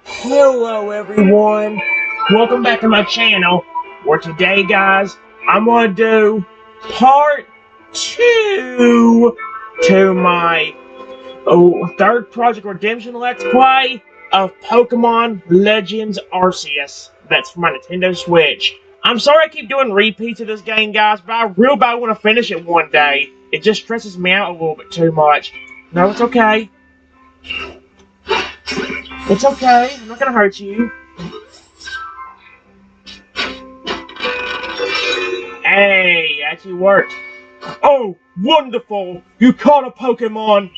Hello everyone, welcome back to my channel, where today guys, I'm going to do part 2 to my third Project Redemption Let's Play of Pokémon Legends Arceus. That's for my Nintendo Switch. I'm sorry I keep doing repeats of this game guys, but I real bad want to finish it one day. It just stresses me out a little bit too much. No, it's okay. It's okay, I'm not gonna hurt you. Hey, actually worked. Oh, wonderful! You caught a Pokemon!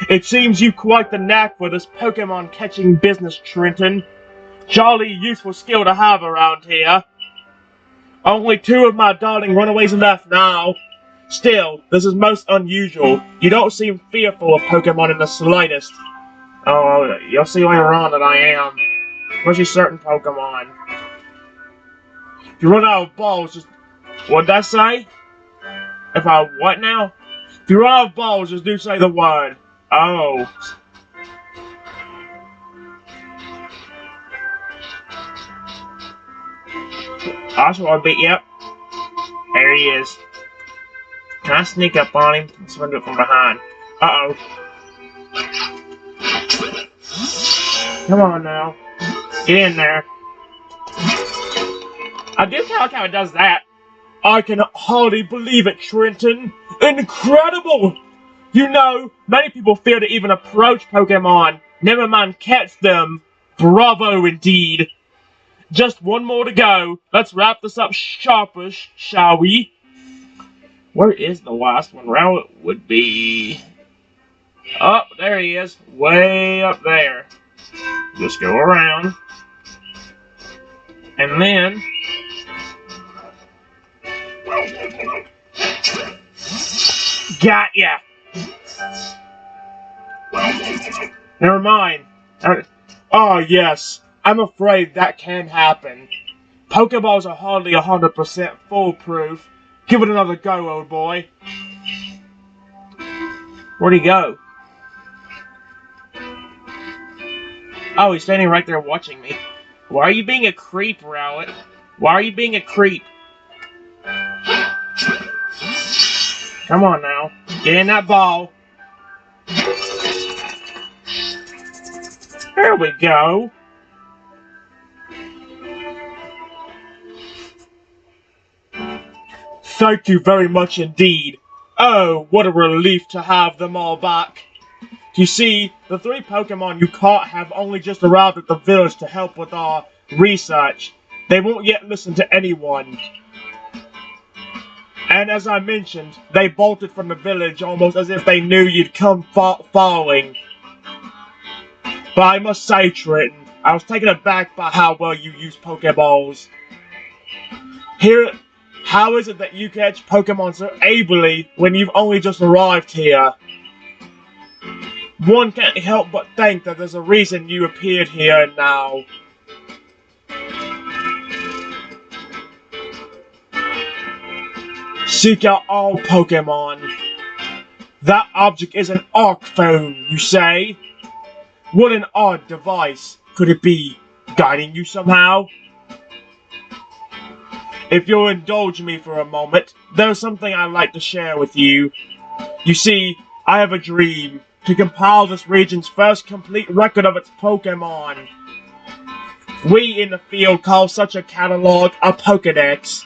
It seems you quite the knack for this Pokemon catching business, Trenton. Jolly useful skill to have around here. Only 2 of my darling runaways left now. Still, this is most unusual. You don't seem fearful of Pokemon in the slightest. Oh, you'll see later on that I am. Especially certain Pokemon. If you run out of balls, just... What'd that say? If I what now? If you run out of balls, just do say the word. Oh. That's what I beat, yep. There he is. Can I sneak up on him? Let's do it from behind. Uh-oh. Come on now. Get in there. I do kind of like how it does that. I can hardly believe it, Trenton. Incredible! You know, many people fear to even approach Pokemon. Never mind catch them. Bravo indeed. Just one more to go. Let's wrap this up sharpish, shall we? Where is the last one? Route would be... Oh, there he is. Way up there. Just go around. And then... Got ya! Never mind. Oh, yes. I'm afraid that can happen. Pokeballs are hardly 100% foolproof. Give it another go, old boy. Where'd he go? Oh, he's standing right there watching me. Why are you being a creep, Rowlet? Why are you being a creep? Come on now. Get in that ball. There we go. Thank you very much indeed. Oh, what a relief to have them all back. You see, the 3 Pokemon you caught have only just arrived at the village to help with our research. They won't yet listen to anyone. And as I mentioned, they bolted from the village almost as if they knew you'd come following. But I must say, Trenton, I was taken aback by how well you use Pokeballs. How is it that you catch Pokemon so ably when you've only just arrived here? One can't help but think that there's a reason you appeared here now. Seek out all Pokemon. That object is an Arc Phone, you say? What an odd device. Could it be guiding you somehow? If you'll indulge me for a moment, there's something I'd like to share with you. You see, I have a dream to compile this region's first complete record of its Pokemon. We in the field call such a catalog a Pokedex.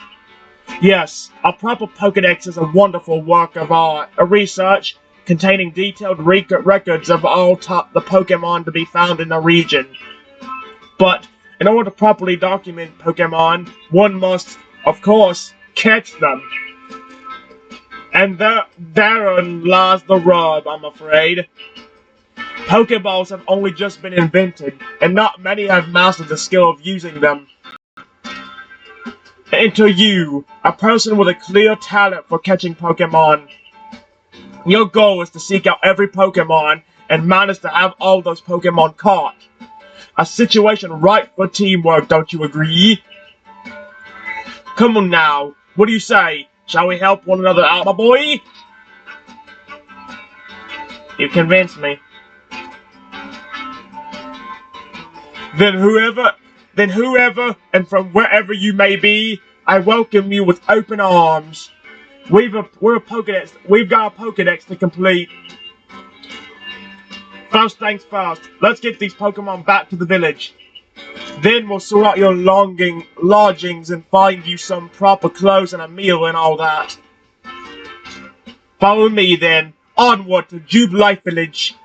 Yes, a proper Pokedex is a wonderful work of art, a research containing detailed records of all the Pokemon to be found in the region. But in order to properly document Pokemon, one must, of course, catch them. And therein lies the rub, I'm afraid. Pokeballs have only just been invented, and not many have mastered the skill of using them. Enter you, a person with a clear talent for catching Pokemon. Your goal is to seek out every Pokemon and manage to have all those Pokemon caught. A situation ripe for teamwork, don't you agree? Come on now, what do you say? Shall we help one another out, my boy? You convinced me. Then whoever, and from wherever you may be, I welcome you with open arms. We've got a Pokédex to complete. First things first, let's get these Pokemon back to the village. Then we'll sort out your lodgings and find you some proper clothes and a meal and all that. Follow me then, onward to Jubilife Village.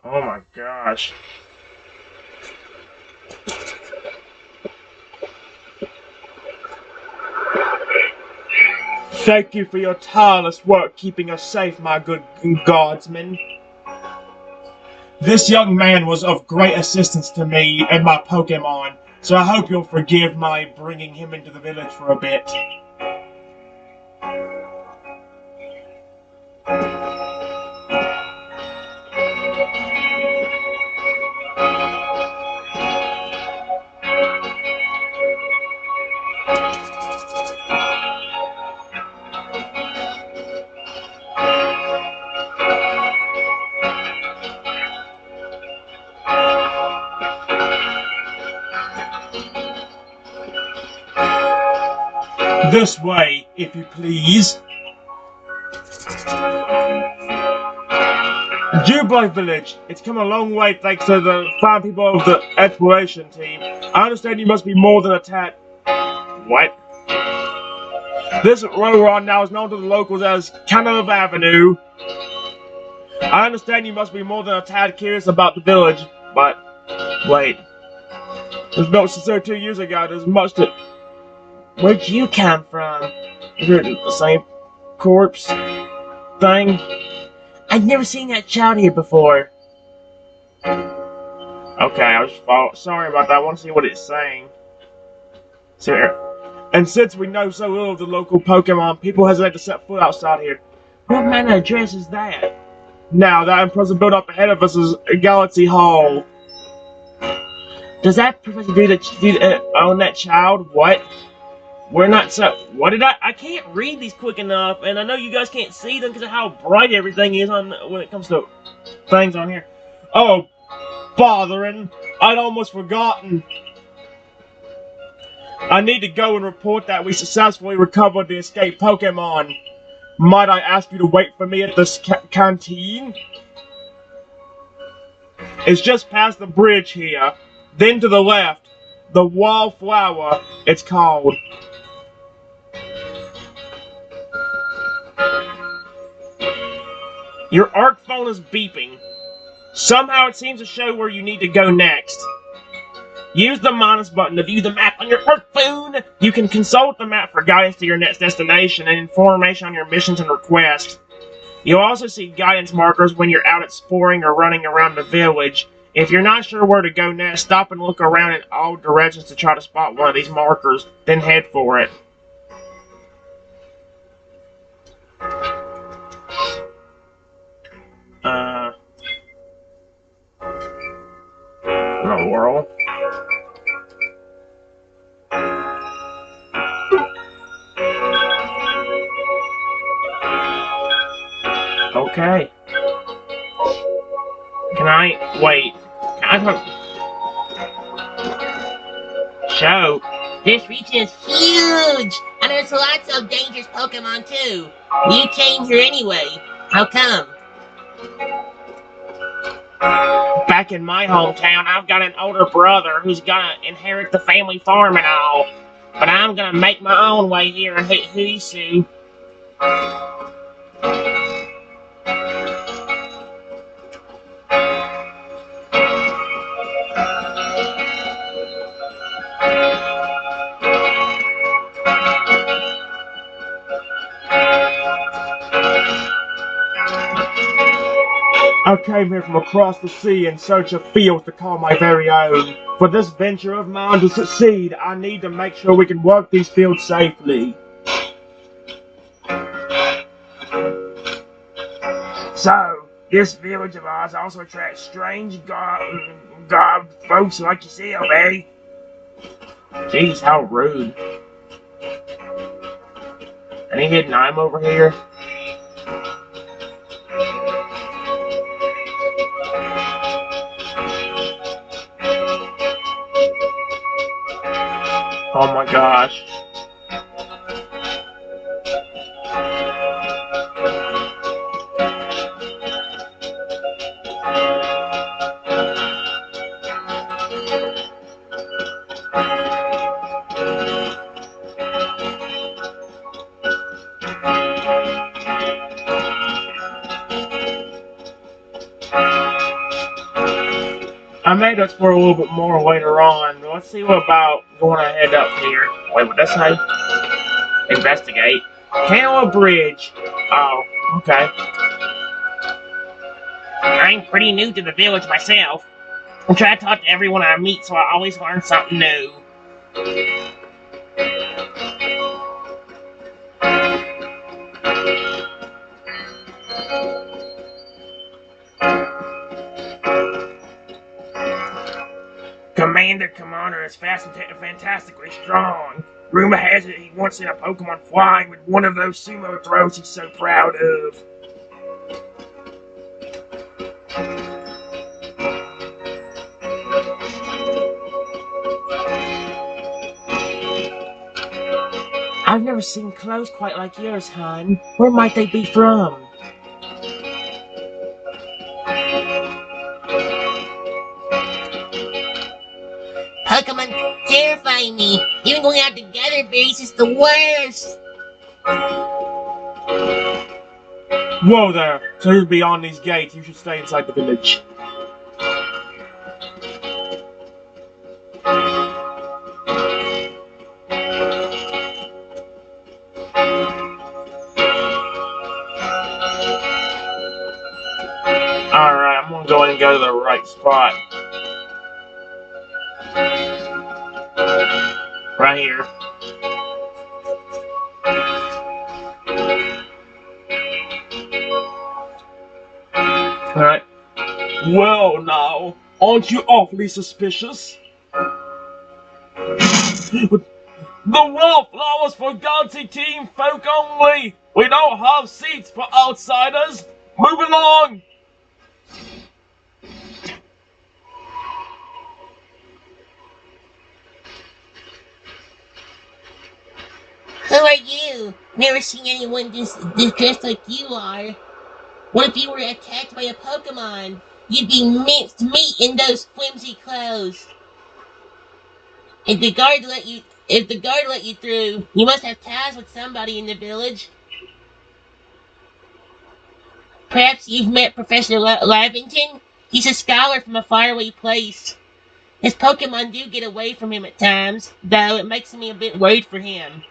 Oh my gosh. Thank you for your tireless work keeping us safe, my good guardsman. This young man was of great assistance to me and my Pokémon, so I hope you'll forgive my bringing him into the village for a bit. This way, if you please. Jubilife Village. It's come a long way thanks to the fine people of the exploration team. I understand you must be more than a tad... What? This road we're on now is known to the locals as Canova Avenue. I understand you must be more than a tad curious about the village, but... Wait. It was built since 2 years ago. There's much to... Where'd you come from? Is it the same corpse thing? I've never seen that child here before. Okay, I was sorry about that. I want to see what it's saying. And since we know so little of the local Pokemon, people hesitate to set foot outside here. What manner of dress is that? Now, that impressive build up ahead of us is Galaxy Hall. Does that Professor own that child? What? We're not so... What did I can't read these quick enough, and I know you guys can't see them because of how bright everything is on when it comes to things on here. Oh, bothering. I'd almost forgotten. I need to go and report that we successfully recovered the escaped Pokemon. Might I ask you to wait for me at this canteen? It's just past the bridge here. Then to the left. The Wallflower, it's called. Your ARC phone is beeping. Somehow it seems to show where you need to go next. Use the minus button to view the map on your ARC phone. You can consult the map for guidance to your next destination and information on your missions and requests. You'll also see guidance markers when you're out exploring or running around the village. If you're not sure where to go next, stop and look around in all directions to try to spot one of these markers, then head for it. In the world. Okay. Can I wait? Can I show? This region is huge, and there's lots of dangerous Pokemon too. You came here anyway. How come? Back in my hometown, I've got an older brother who's gonna inherit the family farm and all. But I'm gonna make my own way here in Huisu. I came here from across the sea in search of fields to call my very own. For this venture of mine to succeed, I need to make sure we can work these fields safely. So, This village of ours also attracts strange god folks like yourself, eh? Jeez, how rude. Any hidden item over here? Oh my gosh. I may explore a little bit more later on. Let's see what about going ahead up here. Wait, what does that say? Investigate. Cantaloupe Bridge. Oh, okay. I'm pretty new to the village myself. I try to talk to everyone I meet, so I always learn something new. Commander is fast and fantastically strong. Rumor has it he once seen a Pokemon flying with one of those sumo throws he's so proud of. I've never seen clothes quite like yours, hon. Where might they be from? Pokemon terrify me. Even going out to gather berries is the worst. Whoa there! So you're beyond these gates, you should stay inside the village. Alright, I'm gonna go in and go to the right spot. Right here. Alright. Well now, aren't you awfully suspicious? The wallflowers for Galaxy Team folk only! We don't have seats for outsiders! Move along! Who are you? Never seen anyone dressed like you are. What if you were attacked by a Pokemon? You'd be minced meat in those flimsy clothes. If the guard let you through, you must have ties with somebody in the village. Perhaps you've met Professor Lavington? He's a scholar from a faraway place. His Pokemon do get away from him at times, though it makes me a bit worried for him.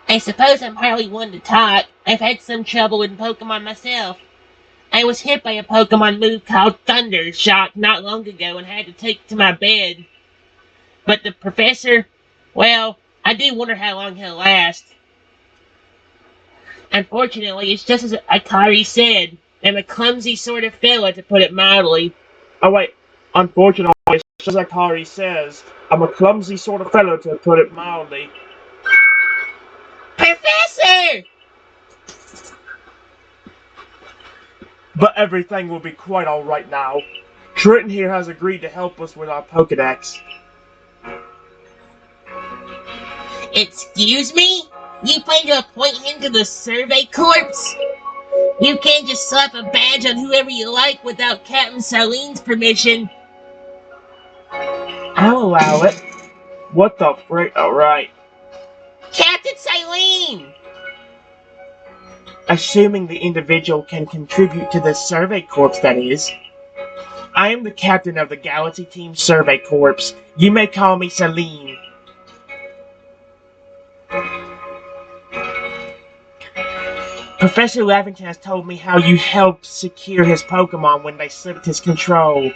I suppose I'm hardly one to talk. I've had some trouble with Pokemon myself. I was hit by a Pokemon move called Thunder Shock not long ago and had to take it to my bed. But the professor, well, I do wonder how long he'll last. Unfortunately, it's just as Akari said. I'm a clumsy sort of fella, to put it mildly. Oh wait, unfortunately, it's just like Akari says, I'm a clumsy sort of fellow, to put it mildly. Professor! But everything will be quite alright now. Trenton here has agreed to help us with our Pokedex. Excuse me? You plan to appoint him to the Survey Corps? You can't just slap a badge on whoever you like without Captain Salene's permission. I'll allow it. What the frick? Alright. Captain Salene! Assuming the individual can contribute to the Survey Corps, that is. I am the captain of the Galaxy Team Survey Corps. You may call me Salene. Professor Lavington has told me how you helped secure his Pokemon when they slipped his control.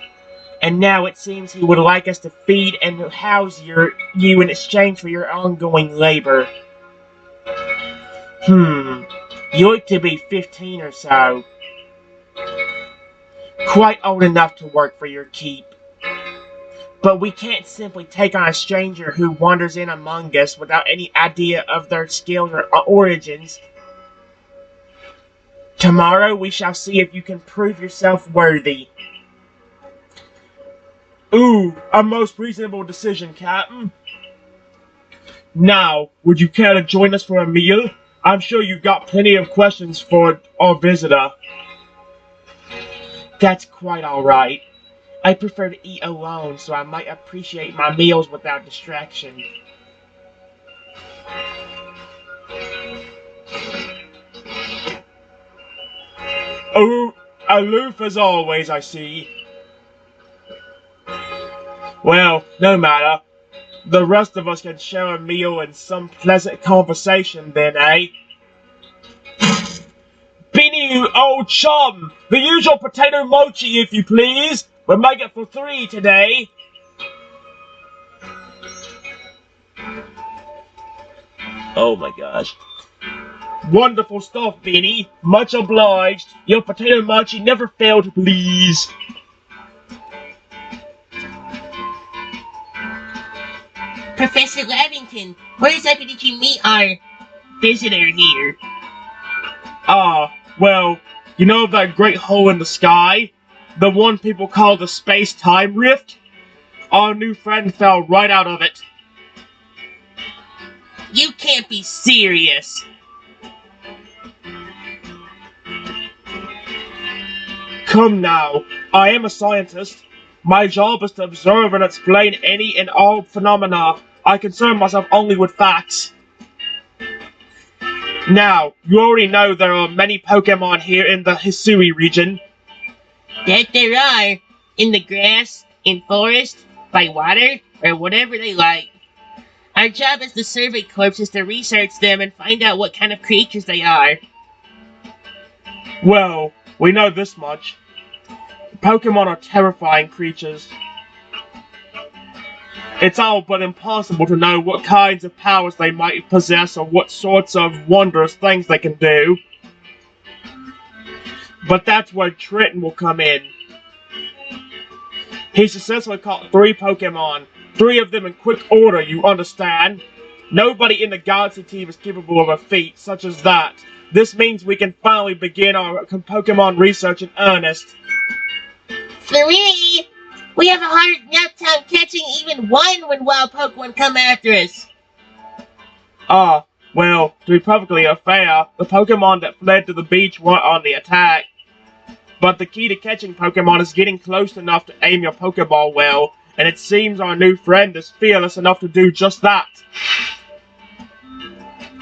And now it seems he would like us to feed and house you in exchange for your ongoing labor. You look to be 15 or so. quite old enough to work for your keep. But we can't simply take on a stranger who wanders in among us without any idea of their skills or origins. Tomorrow we shall see if you can prove yourself worthy. Ooh, a most reasonable decision, Captain. Now, would you care to join us for a meal? I'm sure you've got plenty of questions for our visitor. That's quite alright. I prefer to eat alone, so I might appreciate my meals without distraction. Oh, aloof as always, I see. Well, no matter. The rest of us can share a meal and some pleasant conversation then, eh? Beanie, you old chum! The usual potato mochi, if you please! We'll make it for 3 today! Oh my gosh. Wonderful stuff, Beanie. Much obliged. Your potato mochi never failed to please. Professor Lavington, where exactly did you meet our visitor here? Well, you know that great hole in the sky? The one people call the space-time rift? Our new friend fell right out of it. You can't be serious. Come now, I am a scientist. My job is to observe and explain any and all phenomena. I concern myself only with facts. Now, you already know there are many Pokémon here in the Hisui region. That there are. In the grass, in forest, by water, or whatever they like. Our job as the Survey Corps is to research them and find out what kind of creatures they are. Well, we know this much. Pokémon are terrifying creatures. It's all but impossible to know what kinds of powers they might possess or what sorts of wondrous things they can do. But that's where Trenton will come in. He successfully caught 3 Pokémon. 3 of them in quick order, you understand? Nobody in the Galaxy team is capable of a feat such as that. This means we can finally begin our Pokémon research in earnest. 3? We have a hard enough time catching even one when wild Pokemon come after us. Well, to be perfectly fair, the Pokemon that fled to the beach weren't on the attack. But the key to catching Pokemon is getting close enough to aim your Pokeball well, and it seems our new friend is fearless enough to do just that.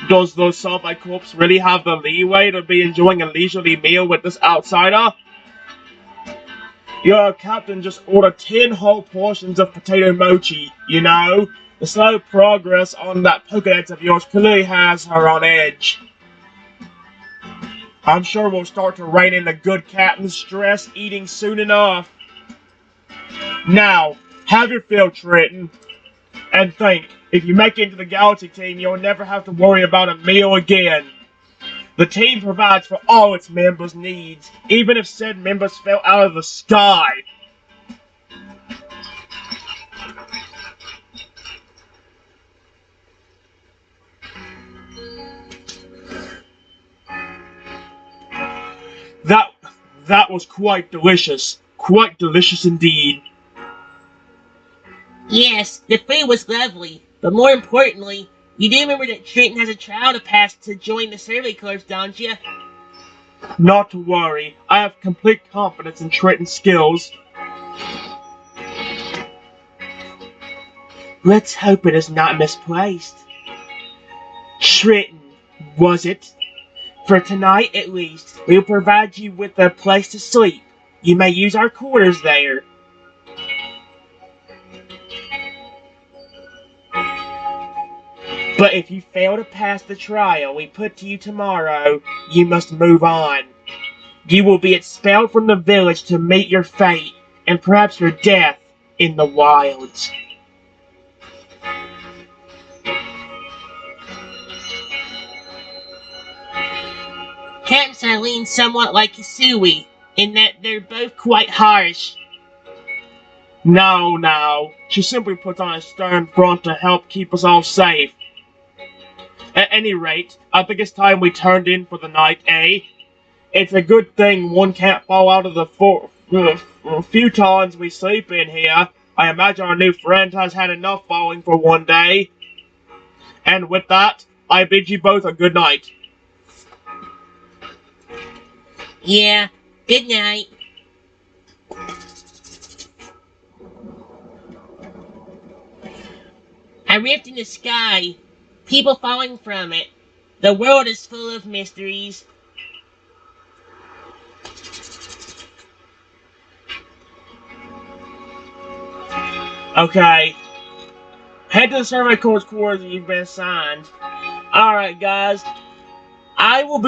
Does the Survey Corps really have the leeway to be enjoying a leisurely meal with this outsider? Your captain just ordered 10 whole portions of potato mochi, you know? The slow progress on that Pokédex of yours clearly has her on edge. I'm sure we'll start to rein in the good captain's stress eating soon enough. Now, have your fill, Trenton. And think, if you make it into the Galaxy team, you'll never have to worry about a meal again. The team provides for all its members' needs, even if said members fell out of the sky. That was quite delicious. Quite delicious indeed. Yes, the food was lovely, but more importantly, you do remember that Trenton has a trial to pass to join the Survey Corps, don't you? Not to worry, I have complete confidence in Trenton's skills. Let's hope it is not misplaced. Trenton, was it? For tonight at least, we'll provide you with a place to sleep. You may use our quarters there. But if you fail to pass the trial we put to you tomorrow, you must move on. You will be expelled from the village to meet your fate, and perhaps your death, in the wilds. Camps are lean somewhat like Hisui, in that they're both quite harsh. No. She simply puts on a stern front to help keep us all safe. At any rate, I think it's time we turned in for the night, eh? It's a good thing one can't fall out of the futons we sleep in here. I imagine our new friend has had enough falling for one day. And with that, I bid you both a good night. Yeah, good night. A rift in the sky. People falling from it. The world is full of mysteries. Okay. Head to the survey course you've been assigned. Alright, guys. I will be